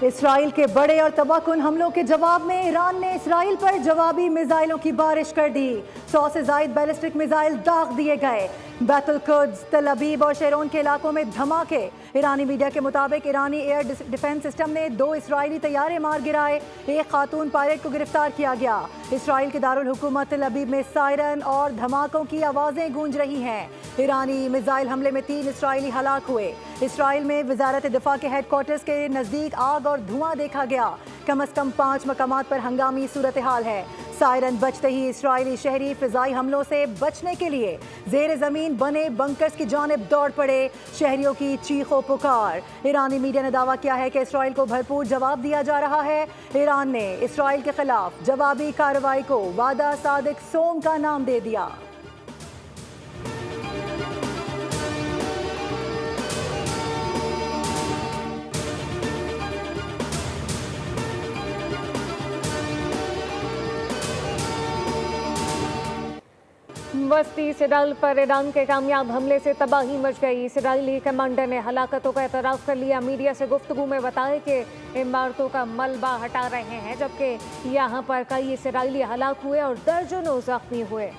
Israel के बड़े और तबाहकुन हमलों के जवाब में ईरान ने इसराइल पर जवाबी मिसाइलों की बारिश कर दी। 100 से ज़ायद बैलिस्टिक मिसाइल दाग दिए गए। बैतुल कुद्स, तल अबीब और शेरोन के इलाकों में धमाके। ईरानी मीडिया के मुताबिक ईरानी एयर डिफेंस सिस्टम ने 2 इसराइली तैयारे मार गिराए। एक खातून पायलट को गिरफ्तार किया गया। इसराइल के दारुल हुकूमत तल अबीब में सायरन और धमाकों की आवाज़ें गूंज रही हैं। ईरानी मिसाइल हमले में 3 इसराइली हलाक हुए। इसराइल में वजारत दिफा के हेडक्वार्टर्स के नज़दीक आग और धुआं देखा गया। कम से कम 5 मकामात पर हंगामी सूरत हाल है। सायरन बजते ही इसराइली शहरी फिजाई हमलों से बचने के लिए जेर ज़मीन बने बंकर्स की जानिब दौड़ पड़े। शहरियों की चीखों पुकार। ईरानी मीडिया ने दावा किया है कि इसराइल को भरपूर जवाब दिया जा रहा है। ईरान ने इसराइल के खिलाफ जवाबी कार्रवाई को वादा सादिक सोम का नाम दे दिया। वस्ती सिराल पर ईरान के कामयाब हमले से तबाही मच गई। इसराइली कमांडर ने हलाकतों का एतराफ़ कर लिया। मीडिया से गुफ्तगू में बताया कि इमारतों का मलबा हटा रहे हैं, जबकि यहाँ पर कई इसराइली हलाक हुए और दर्जनों जख्मी हुए।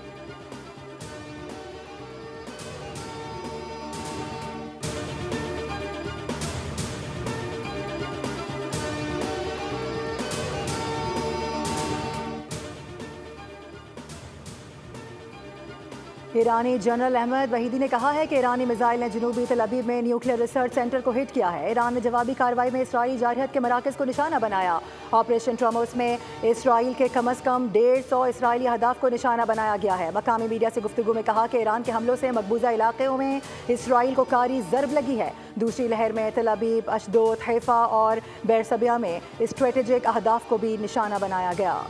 ईरानी जनरल अहमद वहीदी ने कहा है कि ईरानी मिसाइल ने जनूबी तल अबीब में न्यूक्लियर रिसर्च सेंटर को हिट किया है। ईरान ने जवाबी कार्रवाई में इसराइली जारहत के मराकज़ को निशाना बनाया। ऑपरेशन ट्रमोस में इसराइल के कम से कम 150 इसराइली अहदाफ को निशाना बनाया गया है। मकामी मीडिया से गुफ्तगू में कहा कि ईरान के हमलों से मकबूजा इलाक़ों में इसराइल को कारी ज़रब लगी है। दूसरी लहर में तल अबीब, अशदोद, हैफा और बेरसबिया में स्ट्रेटेजिक अहदाफ को भी निशाना बनाया गया।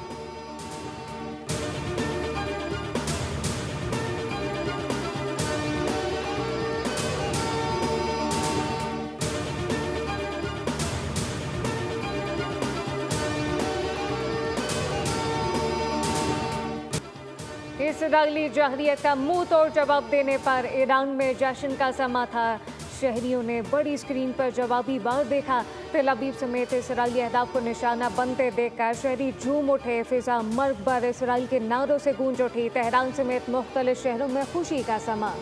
इसराइली जहरियत का मुंह तोड़ जवाब देने पर ईरान में जश्न का समा था। शहरियों ने बड़ी स्क्रीन पर जवाबी वार देखा। तल अबीब समेत इसराइली अहदाफ को निशाना बनते देखकर शहरी झूम उठे। फिजा मर्ग पर इसराइल के नारों से गूंज उठी। तेहरान समेत मुख्तलिफ शहरों में खुशी का समा।